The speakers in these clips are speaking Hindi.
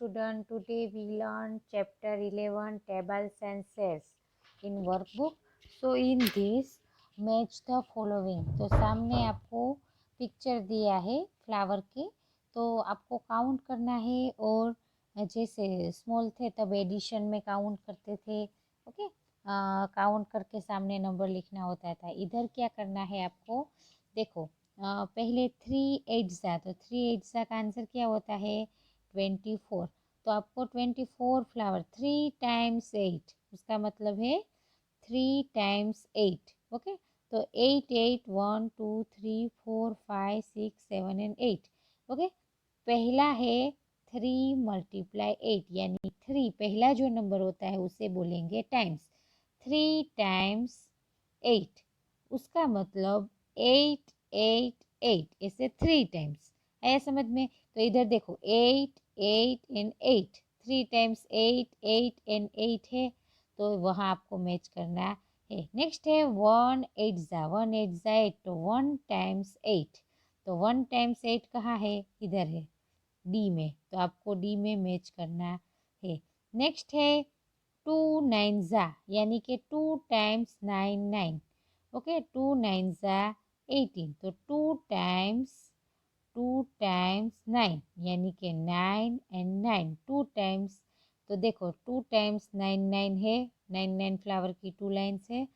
student, today we learn chapter 11 tables and sets in workbook. So in this match the following. तो सामने आपको पिक्चर दिया है फ्लावर के, तो आपको काउंट करना है और जैसे स्मॉल थे तब एडिशन में काउंट करते थे, ओके। काउंट करके सामने नंबर लिखना होता था। इधर क्या करना है आपको, देखो पहले 3 8 ज़ा, तो 3 8 ज़ा का आंसर क्या होता है 24। तो आपको 24 फ्लावर 3 टाइम्स 8, उसका मतलब है 3 टाइम्स 8, ओके। तो 8 8 1 2 3 4 5 6 7 एंड 8, ओके। पहला है 3 × 8 यानी 3 पहला जो नंबर होता है उसे बोलेंगे टाइम्स। 3 टाइम्स 8, उसका मतलब 8 8 8, ऐसे 3 टाइम्स। आया समझ में? तो इधर देखो 8 8 एंड 8, 3 टाइम्स 8 8 एंड 8 है, तो वहाँ आपको मैच करना है। नेक्स्ट है 1 8 ज़ा, 1 8 ज़ा 8, तो 1 टाइम्स 8, तो 1 टाइम्स 8 कहाँ है, इधर है डी में, तो आपको डी में मैच करना है। नेक्स्ट है 2 9 ज़ा, यानी कि 2 टाइम्स 9 9, ओके। 2 9 ज़ा 18, तो 2 टाइम्स 9 यानी कि 9 एंड 9, 2 टाइम्स। तो देखो 2 टाइम्स 9 9 है, 9 9 फ्लावर की 2 लाइन्स है।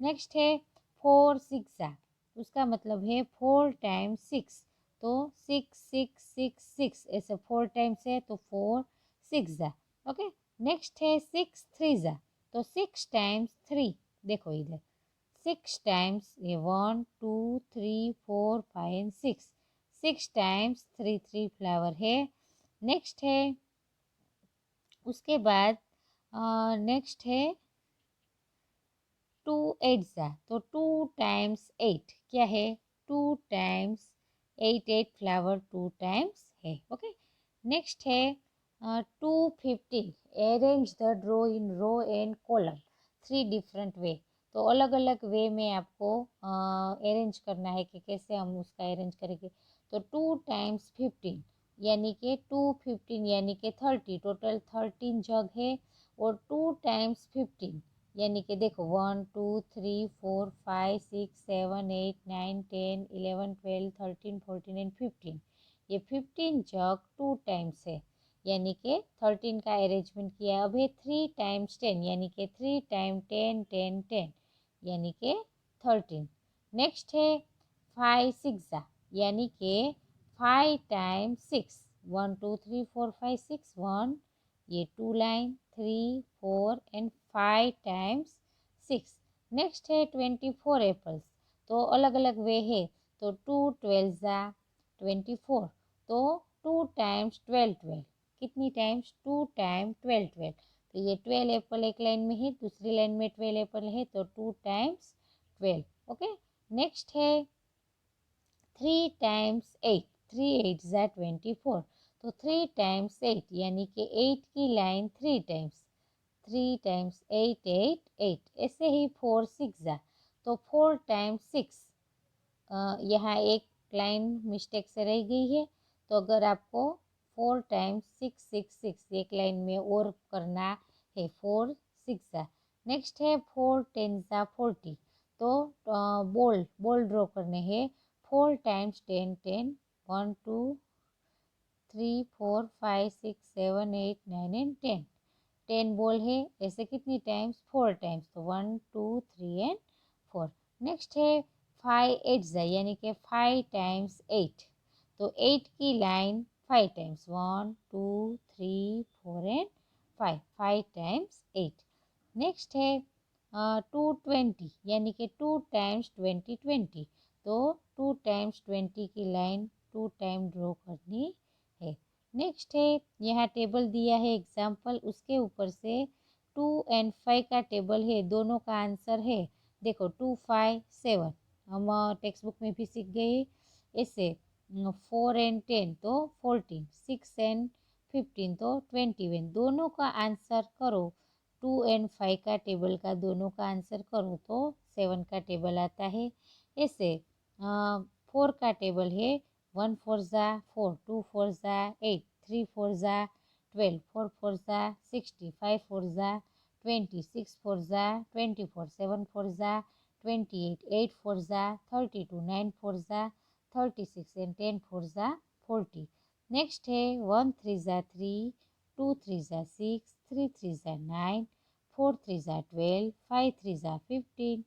नेक्स्ट है 4 6 ज़ा, उसका मतलब है 4 टाइम्स 6, तो 6 6 6 6, ऐसे 4 टाइम्स है तो 4 6 ज़ा, ओके। नेक्स्ट है 6 3 ज़ा, तो 6 टाइम्स 3, देखो इधर 6 टाइम्स, ये 1 2 3 4 5 एंड 6, 6 टाइम्स 3 3 फ्लावर है। नेक्स्ट है उसके बाद नेक्स्ट है 2 8 ज़ा, तो 2 टाइम्स 8 क्या है, 2 टाइम्स 8 8 फ्लावर 2 टाइम्स है, ओके। नेक्स्ट है 2 15, arrange the draw in row and column 3 different way. तो अलग अलग वे में आपको अरेंज करना है कि कैसे हम उसका अरेंज करेंगे। तो 2 टाइम्स 15 यानी कि 2 15 यानी कि 30, टोटल 13 जग है। और 2 टाइम्स 15 यानी कि देखो 1 2 3 4 5 6 7 8 9 10 11 12 13 14 एंड 15, ये 15 जग 2 टाइम्स है, यानी कि 13 का अरेंजमेंट किया। अब है 3 टाइम्स 10 यानी कि 3 टाइम 10 10 10 यानी कि 13। नेक्स्ट है 5 6 ज़ा, यानी कि 5 टाइम्स 6, 1 2 3 4 5 6 1, ये 2 लाइन 3 4 एंड 5 टाइम्स 6। नेक्स्ट है 24 एप्पल्स, तो अलग अलग वे है। तो 2 12 ज़ा 24, तो 2 टाइम्स 12 12, कितनी टाइम्स 2 टाइम 12 12, तो ये 12 एप्पल एक लाइन में है, दूसरी लाइन में 12 एप्पल है, तो 2 टाइम्स 12, ओके। नेक्स्ट है 3 टाइम्स 8, 3 8 ज़ा 24, तो 3 टाइम्स 8 यानी कि 8 की लाइन 3 टाइम्स, 3 टाइम्स 8 8 8, ऐसे ही 4 6 ज़ा, तो 4 टाइम्स 6, यहाँ एक लाइन मिस्टेक से रह गई है, तो अगर आपको 4 टाइम्स 6 6 6 एक लाइन में और करना है 4 6 ज़ा। नेक्स्ट है 4 10 ज़ा 40, तो बॉल बॉल ड्रॉ करने हैं 4 टाइम्स 10 10, 1 2 3 4 5 6 7 8 9 एंड 10, 10 बॉल है, ऐसे कितनी टाइम्स 4 टाइम्स, तो 1 2 3 एंड 4। नेक्स्ट है 5 8 ज़ा, यानी कि 5 टाइम्स 8, तो 8 की line 5 times, 1 2 3 4 and 5, 5 times 8। Next है 2 20, यानी कि 2 टाइम्स 20 20, तो 2 टाइम्स 20 की लाइन 2 टाइम ड्रॉ करनी है। नेक्स्ट है यहाँ टेबल दिया है एग्जाम्पल, उसके ऊपर से 2 एंड 5 का टेबल है, दोनों का आंसर है। देखो 2 5 7 हम टेक्स्ट बुक में भी सीख गए। ऐसे 4 एंड 10 तो 14, 6 एंड 15 तो 21, दोनों का आंसर करो। 2 एंड 5 का टेबल का दोनों का आंसर करो तो 7 का टेबल आता है। ऐसे 4 का टेबल है 1 4 ज़ा 4, 2 4 ज़ा 8, 3 4 ज़ा 12, 4 4 जा 60, 5 4 जा 20, 6 4 जा 24, 7 4 जा 28, 8 4 जा 32, 9 4 जा 36 and 10 4 जा 40। नेक्स्ट है 1 3 जा 3, 2 3 जा 6, 3 3 जा 9, 4 3 जा 12, 5 3 जा 15,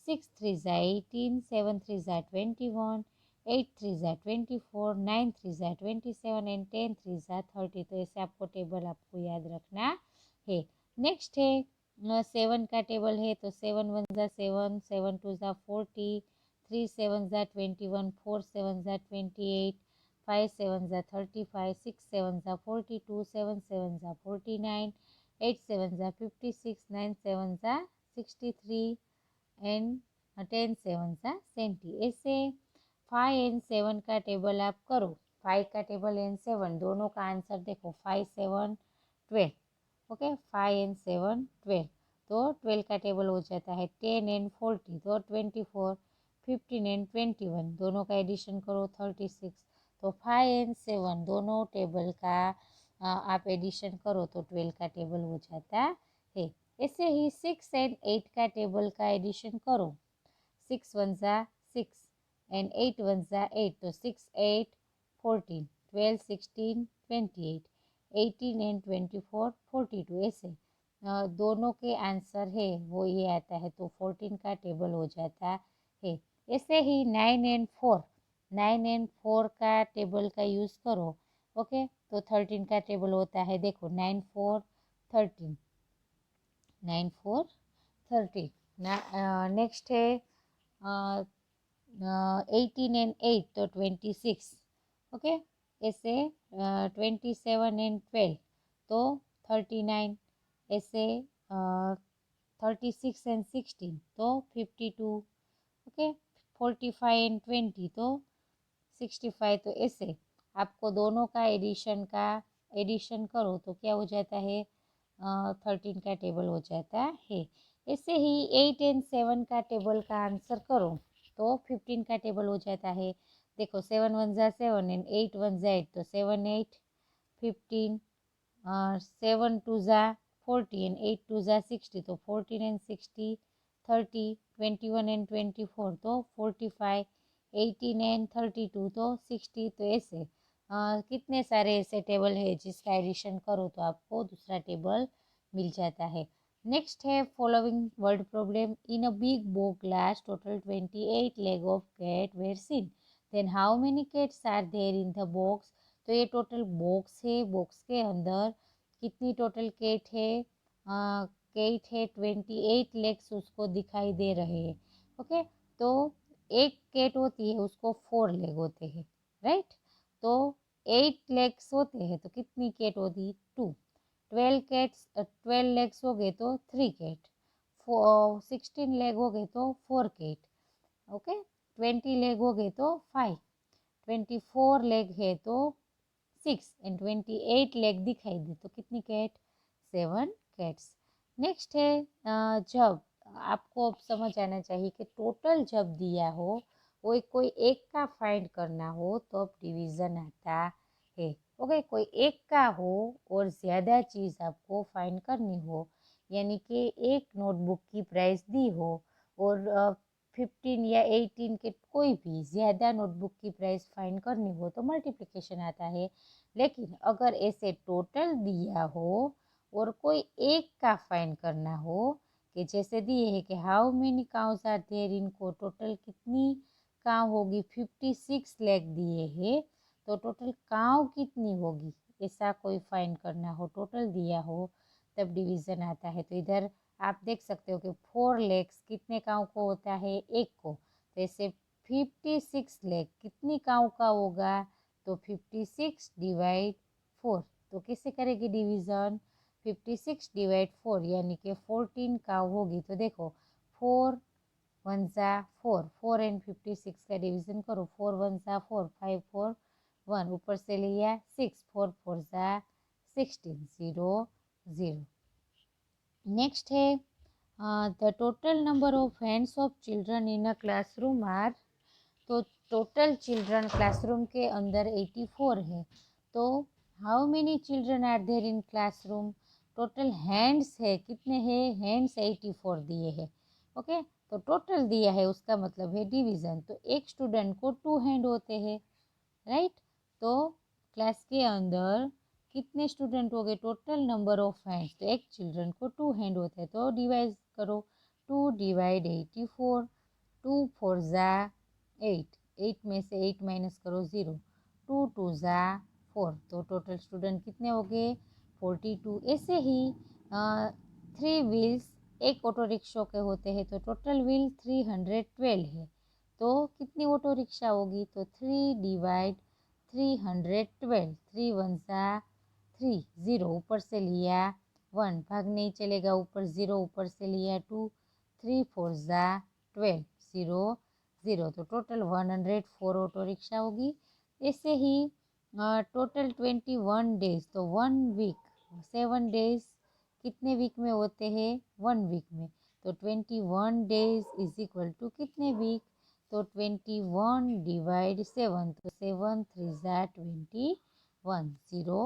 6 3 जा 18, 7 3 जा 21, 8 3 जा 24, 9 3 जा 27 एंड 10 3 जा 30। तो ऐसे आपको टेबल आपको याद रखना है। नेक्स्ट है 7 का टेबल है, तो 7 1 जा 7, 7 2 जा 40, 3 7 जा 21, 4 7 जा 28, 5 7 जा 35, 6 7 जा 42, 7 7 जा 49, 8 7 जा 56, 9 7 जा 63 एंड 10 7 जा 70। ऐसे 5 एंड 7 का टेबल आप करो। 5 का टेबल एंड 7 दोनों का आंसर देखो, 5 7 12। ओके, 5 एंड 7 12, तो 12 का टेबल हो जाता है 10 एंड 40, तो 24, 15 एंड 21 दोनों का एडिशन करो 36। तो 5 एंड 7 दोनों टेबल का आप एडिशन करो तो 12 का टेबल हो जाता है। ऐसे ही 6 एंड 8 का टेबल का एडिशन करो। 6 1 जा 6 एंड 8 1 जा 8, तो 6 8 14, 12 16 28, 18 एंड 24 42। ऐसे दोनों के आंसर है वो ये आता है, तो 14 का टेबल हो जाता है। ऐसे ही 9 एंड 4, 9 एंड 4 का टेबल का यूज़ करो। ओके, तो 13 का टेबल होता है, देखो 9 4 13, 9 4 13। नेक्स्ट है 18 एंड 8, तो 26। ओके, ऐसे 27 एंड 12, तो 39। ऐसे 36 एंड 16, तो 52। ओके, 45 एंड 20, तो 65। तो ऐसे आपको दोनों का एडिशन करो तो क्या हो जाता है, 13 का टेबल हो जाता है। ऐसे ही 8 एंड 7 का टेबल का आंसर करो तो 15 का टेबल हो जाता है। देखो 7 1 जा 7 एंड 8 1 जा 8, तो 7 8 15, 7 2 जा 40 एंड 8 2 जा 60, तो 14 एंड 60 30, 21 एंड 24, तो 45, 18 एंड 32, तो 60। तो ऐसे कितने सारे ऐसे टेबल है जिसका एडिशन करो तो आपको दूसरा टेबल मिल जाता है। नेक्स्ट है following word problem. In a big book class total 28 leg of cat were seen, then how many cats are there in the box. तो ये टोटल बॉक्स है, बॉक्स के अंदर कितनी टोटल कैट है, कैट है 28 लेग्स उसको दिखाई दे रहे हैं। ओके, तो एक कैट होती है उसको 4 लेग होते हैं, राइट। तो 8 लेग्स होते हैं तो कितनी कैट होती, 2। 12 लेग्स हो गए तो 3 कैट, 16 लेग हो गए तो 4 कैट। ओके, 20 लेग हो गए तो 5, 24 लेग है तो 6 एंड 28 लेग दिखाई दे तो कितनी कैट, 7 कैट्स। नेक्स्ट है जब आपको अब समझ आना चाहिए कि टोटल जब दिया हो वो कोई एक का फाइंड करना हो तो अब डिवीज़न आता है। ओके, कोई एक का हो और ज़्यादा चीज़ आपको फाइंड करनी हो, यानी कि एक नोटबुक की प्राइस दी हो और 15 या 18 के कोई भी ज़्यादा नोटबुक की प्राइस फाइंड करनी हो तो मल्टीप्लिकेशन आता है। लेकिन अगर ऐसे टोटल दिया हो और कोई एक का फाइंड करना हो, कि जैसे दिए है कि how many cows are there, इनको टोटल कितनी काव होगी, 56 लेग दिए है तो टोटल काव कितनी होगी, ऐसा कोई फाइंड करना हो, टोटल दिया हो तब डिवीज़न आता है। तो इधर आप देख सकते हो कि 4 लेग्स कितने काव को होता है, एक को। तो ऐसे 56 लेग कितनी काव का होगा, तो 56 डिवाइड 4, तो किससे करेगी डिवीज़न, 56 डिवाइड 4 यानी कि 14 काव होगी। तो देखो 4 1 जा 4, 4 एंड 56 का डिवीज़न करो, 4 1 जा 4, 5 4 1, ऊपर से लिया 6, 4 4 जा 16, 0 0। नेक्स्ट है the total number of hands of children in a classroom are. तो टोटल चिल्ड्रन क्लासरूम के अंदर 84 है, तो how many children are there in classroom. Total hands है कितने हैं, हैंड्स 84 दिए हैं। ओके, तो टोटल दिया है उसका मतलब है डिवीज़न, तो एक स्टूडेंट को 2 हैंड होते हैं, राइट। तो क्लास के अंदर कितने स्टूडेंट हो गए, टोटल नंबर ऑफ हैंड्स, तो एक चिल्ड्रन को 2 हैंड होते हैं, तो डिवाइड करो, 2 डिवाइड 84, 2 4 ज़ा 8, 8 में से 8 माइनस करो 0, 2 2 ज़ा 4, तो टोटल स्टूडेंट कितने हो गए 42। ऐसे ही 3 व्हील्स एक ऑटो रिक्शा के होते हैं, तो टोटल व्हील 312 है, तो कितनी ऑटो रिक्शा होगी, तो 3 डिवाइड 312, 3 1 ज़ा 3, 0 ऊपर से लिया 1, भाग नहीं चलेगा ऊपर, 0 ऊपर से लिया 2, 3 4 ज़ा 12, 0 0, तो टोटल 104 ऑटो रिक्शा होगी। ऐसे ही टोटल 21 डेज, तो 1 वीक 7 डेज कितने वीक में होते हैं, 1 वीक में, तो 21 डेज इज इक्वल टू कितने वीक, तो 21 डिवाइड 7, तो 7 3 ज़ा 21, 0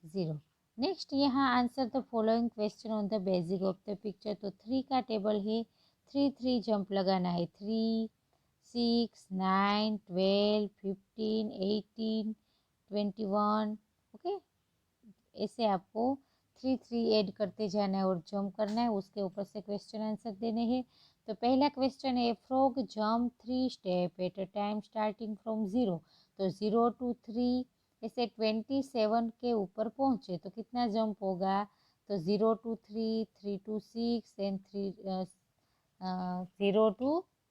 0। नेक्स्ट यहाँ answer the following question on the basic of the picture, तो 3 का टेबल है, 3 3 जंप लगाना है, 3 6 9 12 15 18 21, ओके, ऐसे आपको 3 3 ऐड करते जाना है और जंप करना है, उसके ऊपर से क्वेश्चन आंसर देने हैं। तो पहला क्वेश्चन है, frog jump 3 step at a time starting from 0, तो 0 to 3, ऐसे 27 के ऊपर पहुँचे तो कितना जंप होगा, तो 0 to 3, 3 to 6 and 0 to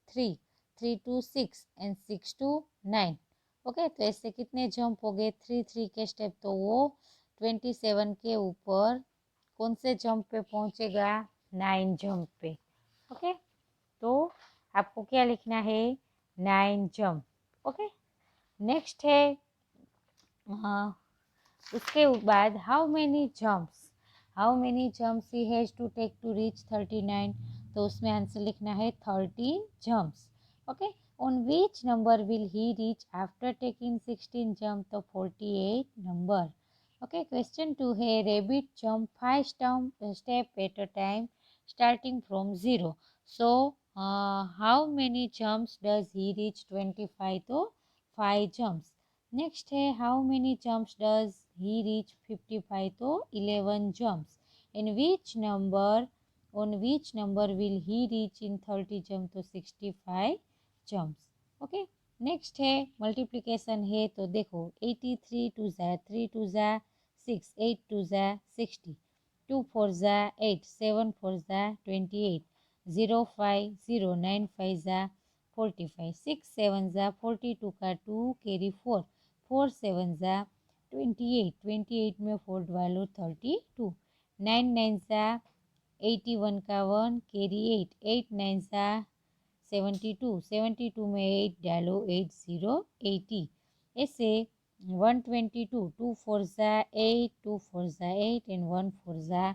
3, 3 to 6 and 6 to 9, okay, तो ऐसे कितने जंप हो गए 3 3 के स्टेप, तो वो 27 के ऊपर कौन से जंप पे पहुंचेगा, 9 जंप पे, ओके, तो आपको क्या लिखना है, 9 जंप, ओके। नेक्स्ट है उसके बाद how many jumps he has to take to reach 39, तो उसमें आंसर लिखना है 13 jumps, okay. On which number will he reach after taking 16 jump, तो 48 नंबर, ओके। क्वेश्चन 2 है, rabbit jump 5 step at a time starting from 0, so how many jumps does he reach 25, तो 5 जम्प्स। नेक्स्ट है, how many jumps does he reach 55, तो 11 jumps. In which number on which number will he reach in 30 jump, तो 65 जम्प्स, ओके। नेक्स्ट है मल्टीप्लिकेशन है, तो देखो 83 2 ज़ा 3 2 ज़ा 6, 8 2 ज़ा 60, 2 4 ज़ा 8, 7 4 ज़ा 28, 0 5 0 9 5 ज़ा 45, 6 7 ज़ा 42 का 2 कैरी 4, 4 7 ज़ा 28, 28 में 4 डालो 32, 9 9 ज़ा 81 का 1 कैरी 8, 8 9 ज़ा 72, 72 में 8 डालो 8 0 80, ऐसे 122, 2 4 ज़ा 8, 2 4 ज़ा 8 एंड 1 4 ज़ा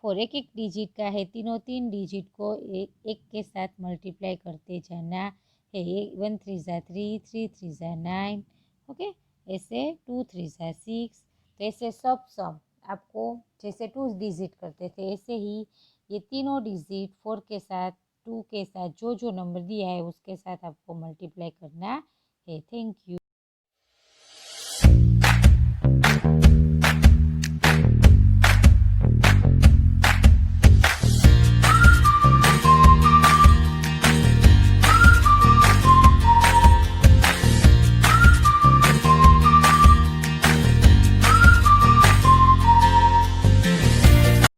4, एक एक डिजिट का है, तीनों तीन डिजिट को एक एक के साथ मल्टीप्लाई करते जाना है, 1 3 ज़ा 3, 3 3 ज़ा 9, ओके, ऐसे 2 3 ज़ा 6, तो ऐसे सब सम आपको जैसे 2 डिजिट करते थे ऐसे ही ये तीनों डिजिट 4 के साथ 2 के साथ जो जो नंबर दिया है उसके साथ आपको मल्टीप्लाई करना है। Thank you.